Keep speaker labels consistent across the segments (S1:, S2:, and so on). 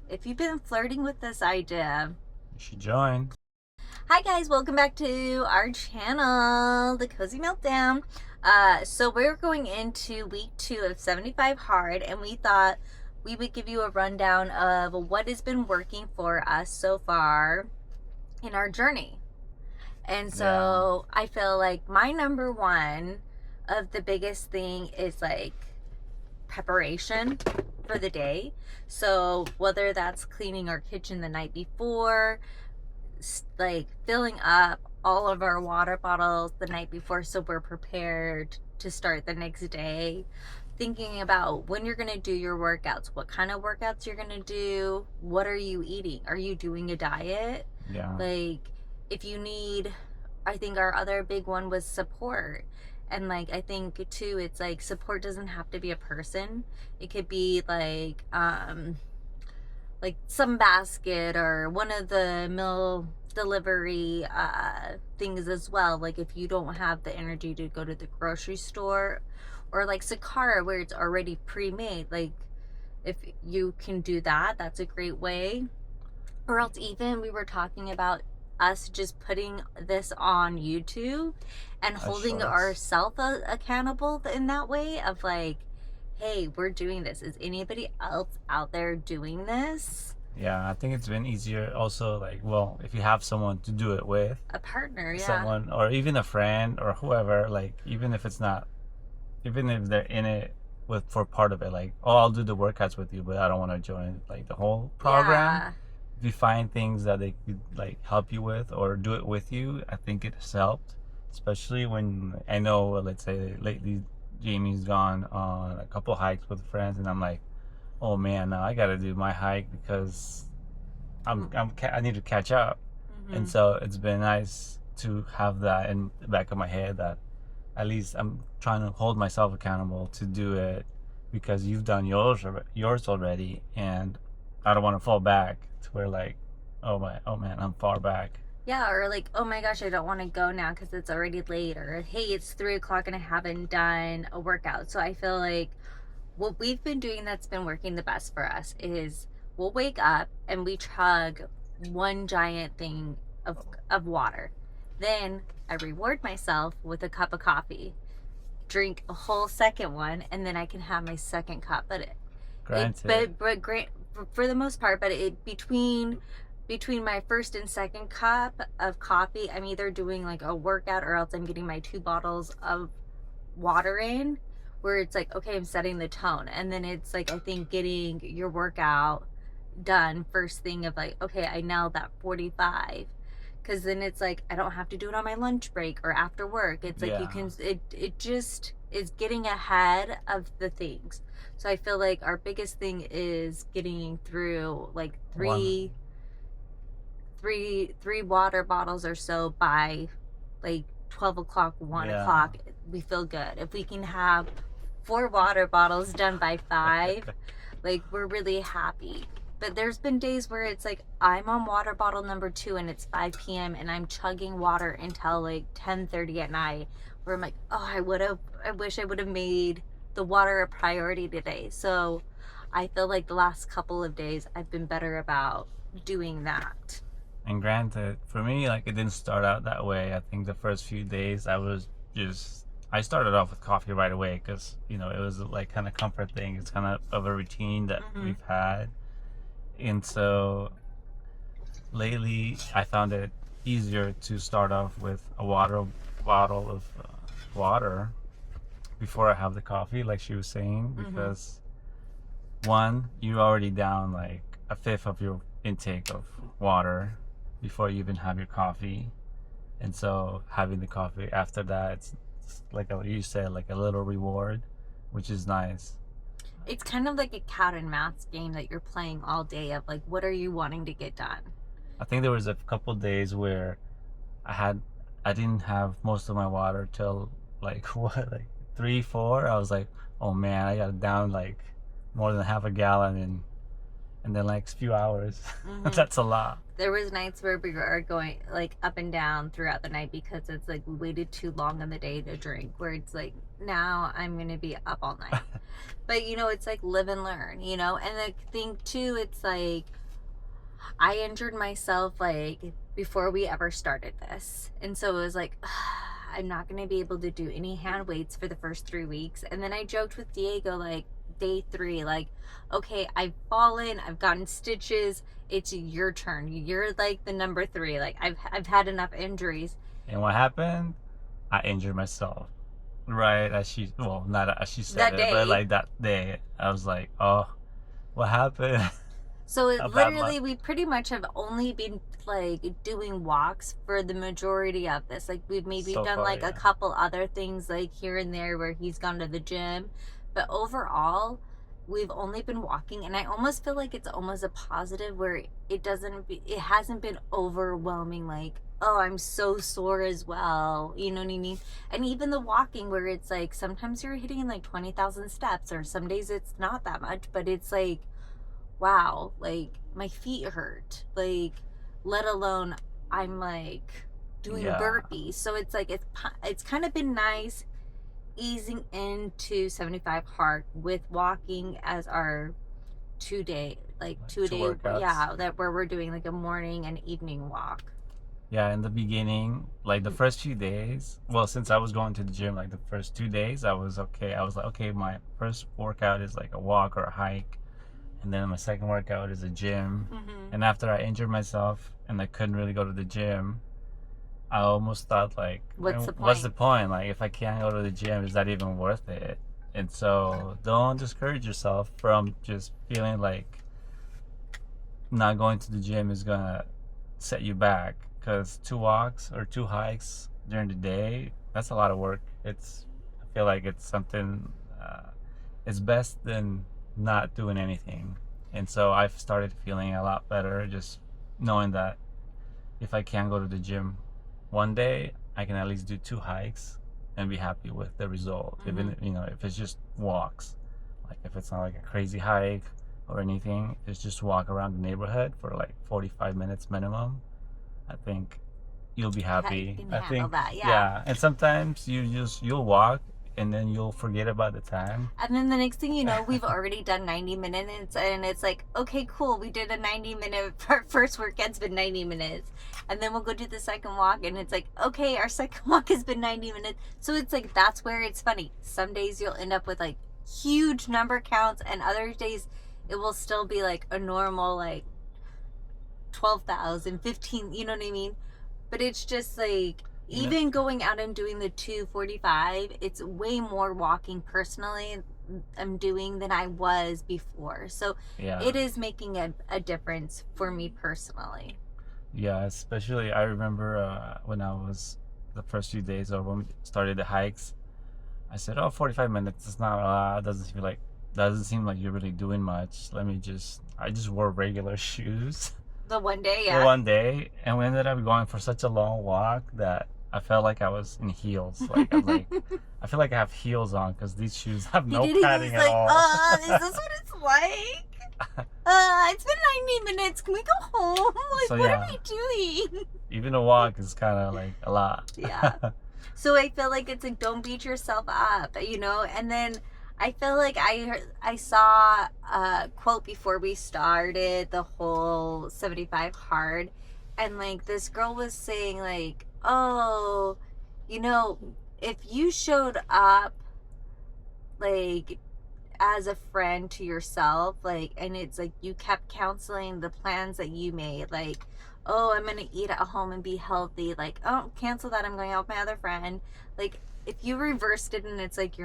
S1: if you've been flirting with this idea,
S2: You should join.
S1: hi guys, welcome back to our channel, The Cozy Meltdown. So we're going into week 2 of 75 Hard, and we thought we would give you a rundown of what has been working for us so far in our journey. And
S2: Yeah.
S1: so I feel like my number one of the biggest thing is like preparation for the day. So whether that's cleaning our kitchen the night before, like filling up all of our water bottles the night before so we're prepared to start the next day, thinking about when you're going to do your workouts, what kind of workouts you're going to do, what are you eating, are you doing a diet,
S2: Yeah.
S1: like if you need, I think our other big one was support. And like I think too, it's like support doesn't have to be a person. It could be like some basket or one of the meal delivery things as well. Like if you don't have the energy to go to the grocery store, or like Sakara where it's already pre-made, like if you can do that, that's a great way. Or else even we were talking about us just putting this on YouTube and
S2: As
S1: holding
S2: shorts.
S1: ourselves accountable in that way of like, hey, we're doing this. Is anybody else out there doing this?
S2: Yeah, I think it's been easier also, like, well, if you have someone to do it with,
S1: A partner, yeah.
S2: someone or even a friend or whoever, like even if it's not, even if they're in it with for part of it, like, oh, I'll do the workouts with you, but I don't want to join like the whole program.
S1: Yeah.
S2: If you find things that they could like help you with or do it with you, I think it has helped. Especially when I know, let's say lately Jamie's gone on a couple hikes with friends, and I'm like, oh man, now I got to do my hike because I need to catch up. And
S1: Mm-hmm.
S2: so it's been nice to have that in the back of my head that at least I'm trying to hold myself accountable to do it because you've done yours already, and I don't want to fall back to where like, oh man, I'm far back.
S1: Yeah, or like, oh my gosh, I don't want to go now because it's already late, or hey, it's 3 o'clock and I haven't done a workout. So I feel like what we've been doing that's been working the best for us is we'll wake up and we chug one giant thing of water. Then I reward myself with a cup of coffee, drink a whole second one, and then I can have my second cup. But
S2: Granted.
S1: but great for the most part. But it between my first and second cup of coffee, I'm either doing like a workout or else I'm getting my 2 bottles of water in, where it's like, okay, I'm setting the tone. And then it's like, I think getting your workout done first thing of like, okay, I nailed that 45. Because then it's like, I don't have to do it on my lunch break or after work. It's like, you
S2: Yeah.
S1: can, it just is getting ahead of the things. So I feel like our biggest thing is getting through like
S2: One.
S1: three water bottles or so by like 12 o'clock, 1
S2: Yeah.
S1: o'clock. We feel good if we can have 4 water bottles done by 5. Like we're really happy. But there's been days where it's like I'm on water bottle number 2 and it's 5 p.m. and I'm chugging water until like 10:30 at night, where I'm like, oh, I wish I would have made the water a priority today. So I feel like the last couple of days I've been better about doing that.
S2: And granted, for me, like it didn't start out that way. I think the first few days I started off with coffee right away because, it was like kind of comfort thing. It's kind of a routine that
S1: Mm-hmm.
S2: we've had. And so lately I found it easier to start off with a water bottle of water before I have the coffee, like she was saying,
S1: Mm-hmm.
S2: because one, you're already down like a fifth of your intake of water before you even have your coffee. And so having the coffee after that, it's like you said, like a little reward, which is nice.
S1: It's kind of like a cat and mouse game that you're playing all day of like, what are you wanting to get done?
S2: I think there was a couple days where I had I didn't have most of my water till like what, like 3 4. I was like, oh man, I got down like more than half a gallon in the next few hours.
S1: Mm-hmm.
S2: That's a lot.
S1: There was nights where we were going like up and down throughout the night because it's like we waited too long in the day to drink, where it's like now I'm gonna be up all night. But you know, it's like live and learn, you know. And I think too, it's like I injured myself like before we ever started this, and so it was like I'm not gonna be able to do any hand weights for the first 3 weeks. And then I joked with Diego like day 3, like, okay, I've fallen, I've gotten stitches, it's your turn, you're like the number 3, like I've had enough injuries.
S2: And what happened? I injured myself. Right as she, well, not as she said
S1: That
S2: it,
S1: day.
S2: but like that day, I was like, oh, what happened?
S1: So it
S2: A bad
S1: literally,
S2: luck.
S1: we pretty much have only been like doing walks for the majority of this. Like we've maybe
S2: So
S1: done
S2: far,
S1: like a
S2: yeah.
S1: couple other things like here and there where he's gone to the gym. But overall, we've only been walking, and I almost feel like it's almost a positive where it hasn't been overwhelming like, oh, I'm so sore as well. You know what I mean? And even the walking where it's like sometimes you're hitting like 20,000 steps, or some days it's not that much, but it's like, wow, like my feet hurt, like, let alone I'm like doing
S2: Yeah.
S1: burpees. So it's like it's kind of been nice easing into 75 hard with walking as our 2 day, like
S2: Like
S1: 2
S2: two
S1: day,
S2: workouts.
S1: yeah, that where we're doing like a morning and evening walk.
S2: Yeah, in the beginning, like the first few days, well, since I was going to the gym, like the first 2 days, I was okay. I was like, okay, my first workout is like a walk or a hike, and then my second workout is a gym.
S1: Mm-hmm.
S2: And after I injured myself and I couldn't really go to the gym, I almost thought like,
S1: What's the
S2: what's the
S1: point?
S2: point? Like, if I can't go to the gym, is that even worth it? And so, don't discourage yourself from just feeling like not going to the gym is gonna set you back, because 2 walks or 2 hikes during the day, that's a lot of work. I feel like it's something, it's best than not doing anything. And so I've started feeling a lot better just knowing that if I can't go to the gym one day, I can at least do 2 hikes and be happy with the result. Even, if it's just walks, like if it's not like a crazy hike or anything, if it's just walk around the neighborhood for like 45 minutes minimum, I think you'll be happy.
S1: You can
S2: I
S1: handle
S2: think,
S1: that, yeah.
S2: yeah. And sometimes you'll walk and then you'll forget about the time.
S1: And then the next thing you know, we've already done 90 minutes, and it's like, okay, cool, we did a 90-minute, our first workout's been 90 minutes. And then we'll go do the second walk, and it's like, okay, our second walk has been 90 minutes. So it's like, that's where it's funny. Some days you'll end up with like huge number counts, and other days it will still be like a normal, like 12,000, 15, you know what I mean? But it's just like, even going out and doing the 245, it's way more walking personally I'm doing than I was before. So
S2: Yeah.
S1: it is making a difference for me personally.
S2: Yeah, especially I remember when I was the first few days or when we started the hikes, I said, "Oh, 45 minutes is not a lot. Doesn't seem like you're really doing much. I just wore regular shoes
S1: The one day,
S2: for
S1: yeah.
S2: one day, and we ended up going for such a long walk that I felt like I was in heels. Like I feel like I have heels on because these shoes have no padding at all.
S1: Is this what it's like? It's been 90 minutes. Can we go home? Like,
S2: So,
S1: what
S2: yeah.
S1: are we doing?
S2: Even a walk is kind of like a lot.
S1: Yeah. So I feel like it's like, don't beat yourself up, you know? And then I feel like I saw a quote before we started the whole 75 hard, and like this girl was saying like, oh, you know, if you showed up like as a friend to yourself, like, and it's like you kept counseling the plans that you made, like, oh, I'm gonna eat at home and be healthy, like, oh, cancel that, I'm going out with my other friend. Like, if you reversed it and it's like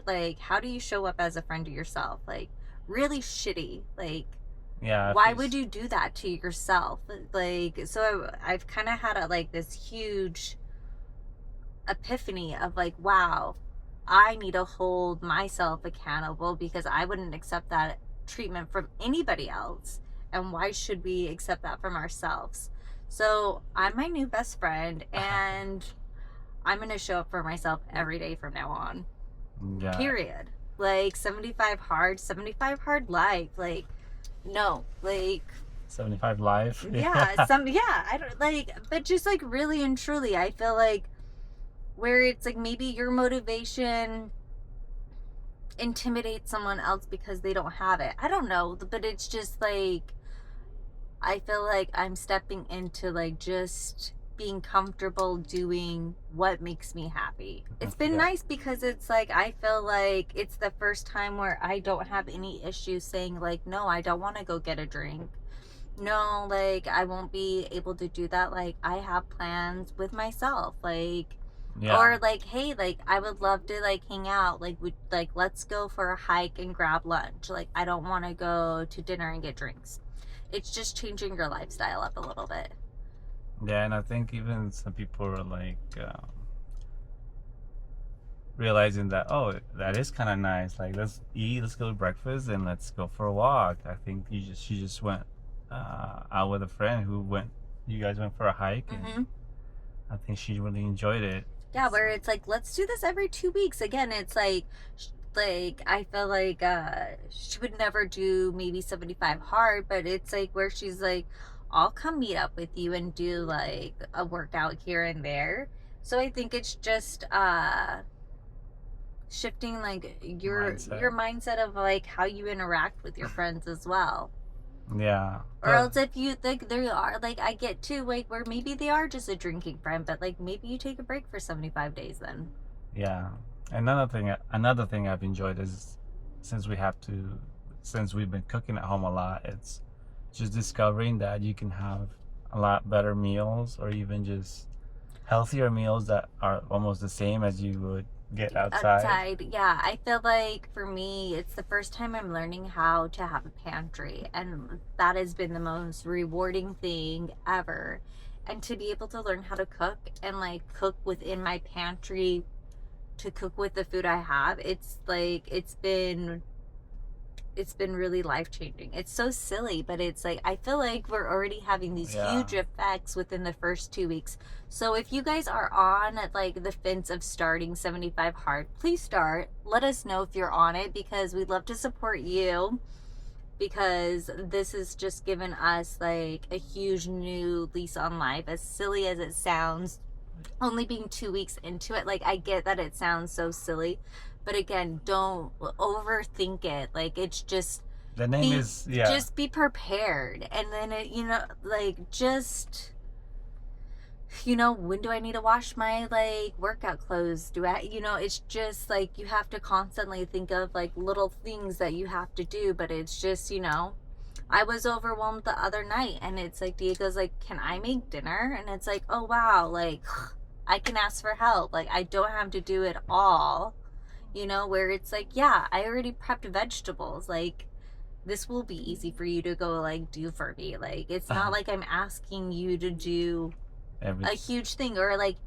S1: like, how do you show up as a friend to yourself? Like, really shitty. Like,
S2: Yeah.
S1: why would you do that to yourself? Like, so I've kind of had this huge epiphany of like, wow, I need to hold myself accountable because I wouldn't accept that treatment from anybody else. And why should we accept that from ourselves? So I'm my new best friend, and I'm going to show up for myself every day from now on.
S2: Yeah.
S1: Period. Like 75 hard life. Like, no, like
S2: 75 live.
S1: yeah, I don't like, but just like really and truly, I feel like where it's like maybe your motivation intimidates someone else because they don't have it. I don't know, but it's just like I feel like I'm stepping into like just being comfortable doing what makes me happy. It's been
S2: Yeah.
S1: nice because it's like I feel like it's the first time where I don't have any issues saying like no, I don't want to go get a drink. No, like I won't be able to do that. Like I have plans with myself. Like
S2: Yeah.
S1: or like hey, like I would love to like hang out. Like we like let's go for a hike and grab lunch. Like I don't want to go to dinner and get drinks. It's just changing your lifestyle up a little bit.
S2: Yeah, and I think even some people are like realizing that, oh, that is kind of nice. Like, let's eat, let's go to breakfast, and let's go for a walk. I think she just went out with a friend who went. You guys went for a hike, and
S1: Mm-hmm.
S2: I think she really enjoyed it.
S1: Yeah, where it's like let's do this every 2 weeks. Again, it's like I feel like she would never do maybe 75 hard, but it's like where she's like, I'll come meet up with you and do like a workout here and there. So I think it's just shifting like your mindset of like how you interact with your friends as well.
S2: Yeah.
S1: Or else if you think they are like I get too like where maybe they are just a drinking friend, but like maybe you take a break for 75 days then.
S2: Yeah. Another thing I've enjoyed is since we've been cooking at home a lot, it's just discovering that you can have a lot better meals or even just healthier meals that are almost the same as you would get outside.
S1: Yeah, I feel like for me it's the first time I'm learning how to have a pantry, and that has been the most rewarding thing ever. And to be able to learn how to cook and like cook within my pantry, to cook with the food I have, it's like it's been really life-changing. It's so silly, but it's like I feel like we're already having these huge effects within the first 2 weeks. So if you guys are on like the fence of starting 75 hard, please start. Let us know if you're on it because we'd love to support you, because this has just given us like a huge new lease on life. As silly as it sounds, only being 2 weeks into it, like I get that it sounds so silly, but again, don't overthink it. Like it's just
S2: The name is
S1: just be prepared, and then like just when do I need to wash my like workout clothes? Do I it's just like you have to constantly think of like little things that you have to do, but it's just I was overwhelmed the other night, and it's like Diego's like, can I make dinner? And it's like, oh wow, like I can ask for help. Like I don't have to do it all, where it's like, yeah, I already prepped vegetables. Like this will be easy for you to go like do for me. Like it's not like I'm asking you to do a huge thing, or like,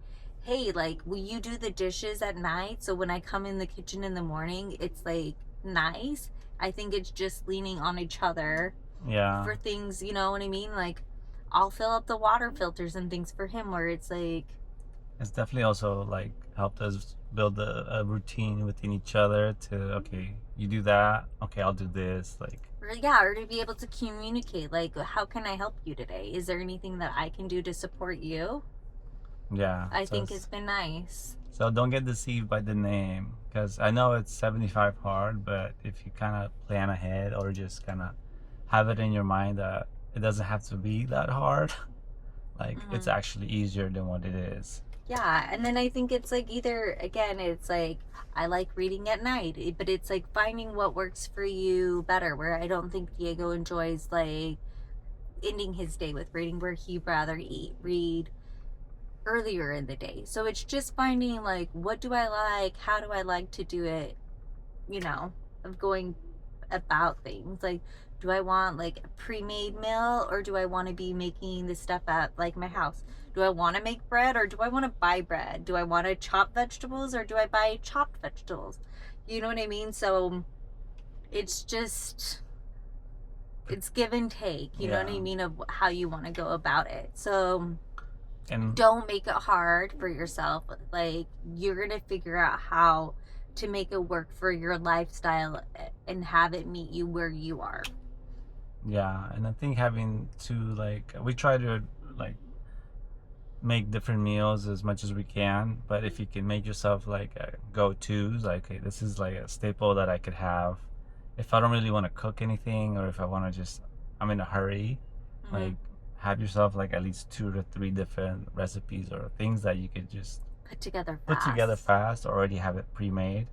S1: hey, like will you do the dishes at night so when I come in the kitchen in the morning it's like nice. I think it's just leaning on each other for things, you know what I mean? Like I'll fill up the water filters and things for him, where it's like
S2: it's definitely also like helped us build a routine within each other to, okay, you do that, okay, I'll do this, like
S1: or to be able to communicate like, how can I help you today? Is there anything that I can do to support you? I think it's been nice.
S2: So don't get deceived by the name, because I know it's 75 hard, but if you kind of plan ahead or just kind of have it in your mind that it doesn't have to be that hard, like it's actually easier than what it is.
S1: Yeah, and then I think it's like either, again, it's like I like reading at night, but it's like finding what works for you better, where I don't think Diego enjoys like ending his day with reading, where he'd rather read earlier in the day. So it's just finding like, what do I like? How do I like to do it? Of going about things. Like, do I want like a pre-made meal, or do I want to be making the stuff at like my house? Do I want to make bread, or do I want to buy bread? Do I want to chop vegetables, or do I buy chopped vegetables? You know what I mean? So it's just, it's give and take, you know what I mean, of how you want to go about it. So don't make it hard for yourself. Like you're going to figure out how to make it work for your lifestyle and have it meet you where you are.
S2: Yeah, and I think having to like, we try to like make different meals as much as we can. But if you can make yourself like go-tos, like, okay, this is like a staple that I could have if I don't really want to cook anything, or if I want to just, I'm in a hurry,
S1: Mhm.
S2: like have yourself like at least 2 to 3 different recipes or things that you could just
S1: Put together
S2: put
S1: fast.
S2: together fast, or already have it pre-made.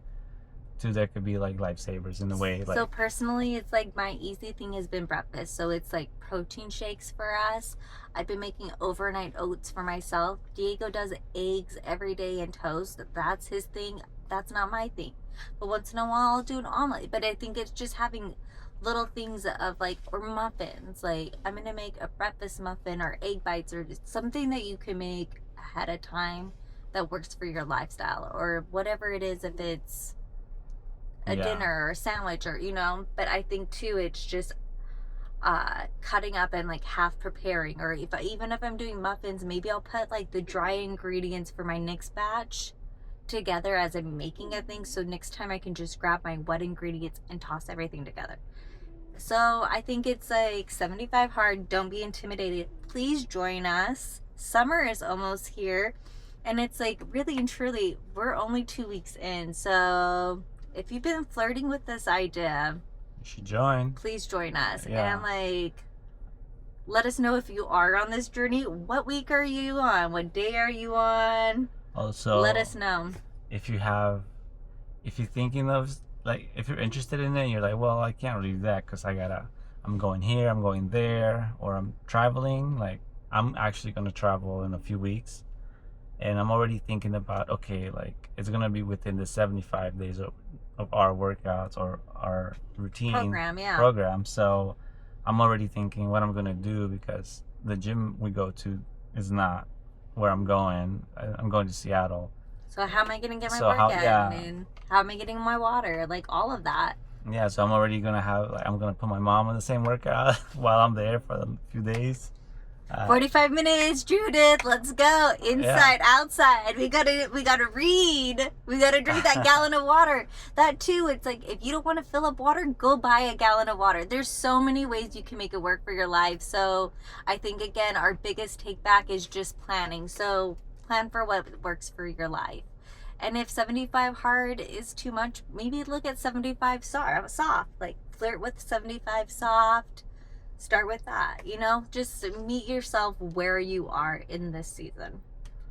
S2: Too, that could be like lifesavers in a way. Like,
S1: So personally, it's like my easy thing has been breakfast. So it's like protein shakes for us. I've been making overnight oats for myself. Diego does eggs every day and toast. That's his thing. That's not my thing. But once in a while, I'll do an omelet. But I think it's just having little things of like, or muffins. Like I'm going to make a breakfast muffin or egg bites or just something that you can make ahead of time that works for your lifestyle or whatever it is. If it's a
S2: yeah,
S1: dinner or a sandwich or but I think too it's just cutting up and like half preparing, or even if I'm doing muffins, maybe I'll put like the dry ingredients for my next batch together as I'm making a thing, so next time I can just grab my wet ingredients and toss everything together. So I think it's like 75 hard. Don't be intimidated, please join us. Summer is almost here, and it's like really and truly we're only 2 weeks in, so if you've been flirting with this idea,
S2: you should join.
S1: please join us.
S2: Yeah.
S1: And like, let us know if you are on this journey. What week are you on? What day are you on?
S2: Also,
S1: Let us know.
S2: if you're thinking of, like, if you're interested in it and you're like, well, I can't really do that because I'm going here, I'm going there, or I'm traveling. Like, I'm actually going to travel in a few weeks, and I'm already thinking about, okay, like, it's going to be within the 75 days of our workouts or our routine program. So I'm already thinking what I'm going to do, because the gym we go to is not where I'm going. I'm going to Seattle.
S1: So how am I going to get my
S2: So
S1: workout in? And how am I getting my water? Like all of that.
S2: Yeah, so I'm already going to have, like, I'm going to put my mom in the same workout while I'm there for a few days.
S1: 45 minutes, Judith. Let's go. Inside, outside. We gotta read. We gotta drink that gallon of water. That too, it's like if you don't want to fill up water, go buy a gallon of water. There's so many ways you can make it work for your life. So I think again, our biggest take back is just planning. So plan for what works for your life. And if 75 hard is too much, maybe look at 75 soft. Like flirt with 75 soft. Start with that, just meet yourself where you are in this season.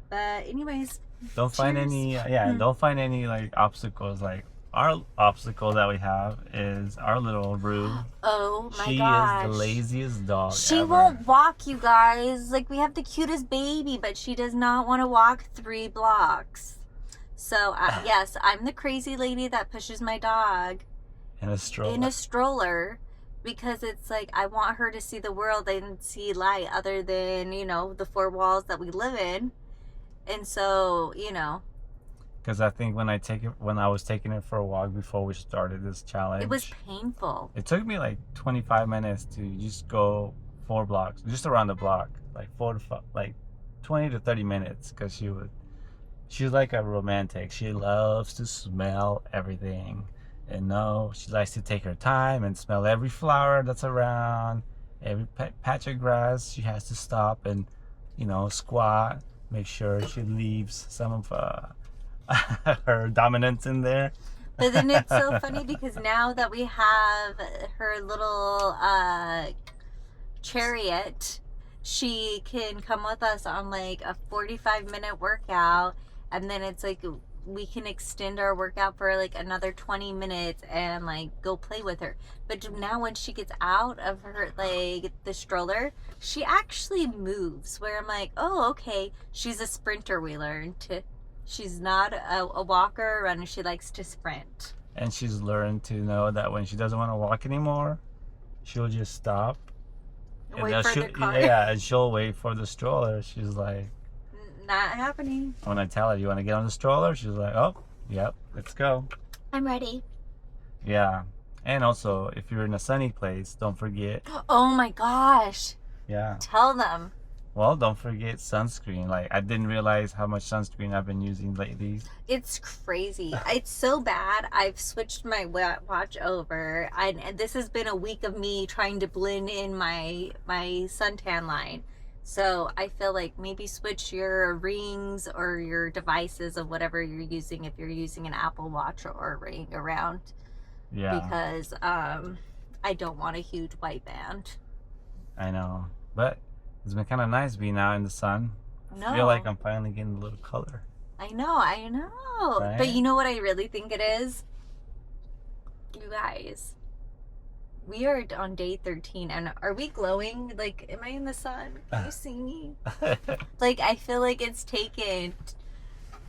S1: But anyways,
S2: don't find any don't find any like obstacles. Like our obstacle that we have is our little Rue.
S1: Oh my
S2: gosh, she is the laziest dog
S1: she
S2: ever.
S1: Won't walk, you guys. Like we have the cutest baby, but she does not want to walk 3 blocks. So yes, I'm the crazy lady that pushes my dog
S2: in a
S1: stroller. Because it's like I want her to see the world and see light other than, the 4 walls that we live in. And so,
S2: because I think when I was taking it for a walk before we started this challenge,
S1: it was painful.
S2: It took me like 25 minutes to just go 4 blocks, just around the block, like 20 to 30 minutes, because she's like a romantic. She loves to smell everything. And no, she likes to take her time and smell every flower that's around, every patch of grass. She has to stop and, squat, make sure she leaves some of her dominance in there.
S1: But then it's so funny because now that we have her little chariot, she can come with us on like a 45-minute workout, and then it's like we can extend our workout for like another 20 minutes and like go play with her. But now when she gets out of her like the stroller, she actually moves, where I'm like, oh, okay, she's a sprinter. We learned she's not a walker or runner. She likes to sprint.
S2: And she's learned to know that when she doesn't want to walk anymore, she'll just stop.
S1: Wait for the car.
S2: Yeah, and she'll wait for the stroller. She's like,
S1: not happening.
S2: When I tell her, you want to get on the stroller? She's like, oh, yep, let's go.
S1: I'm ready.
S2: Yeah. And also, if you're in a sunny place, don't forget.
S1: Oh my gosh.
S2: Yeah.
S1: Tell them.
S2: Well, don't forget sunscreen. Like, I didn't realize how much sunscreen I've been using lately.
S1: It's crazy. It's so bad. I've switched my watch over. And this has been a week of me trying to blend in my suntan line. So I feel like maybe switch your rings or your devices of whatever you're using, if you're using an Apple Watch or a ring, around,
S2: Yeah,
S1: because I don't want a huge white band.
S2: I know. But it's been kind of nice being out in the sun. I feel
S1: No,
S2: like I'm finally getting a little color.
S1: I know. But
S2: Right?
S1: you know what I really think it is? You guys, we are on day 13, and are we glowing? Like, am I in the sun? Can you see me? Like, I feel like it's taken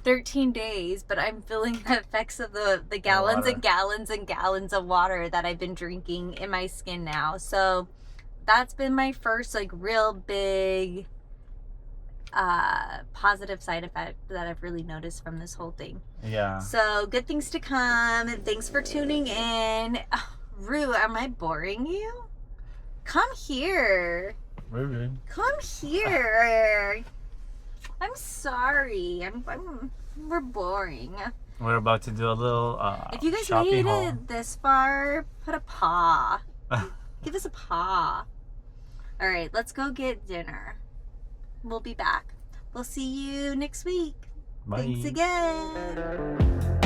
S1: 13 days, but I'm feeling the effects of the gallons
S2: water.
S1: and gallons and gallons of water that I've been drinking in my skin now. So that's been my first like real big positive side effect that I've really noticed from this whole thing.
S2: Yeah.
S1: So good things to come, and thanks for tuning in. Oh, Rue, am I boring you? Come here.
S2: Rude.
S1: Come here. I'm sorry. We're boring.
S2: We're about to do a little
S1: If you guys
S2: shopping
S1: made
S2: haul.
S1: it this far, put a paw. Give us a paw. All right, let's go get dinner. We'll be back. We'll see you next week.
S2: Bye.
S1: Thanks again.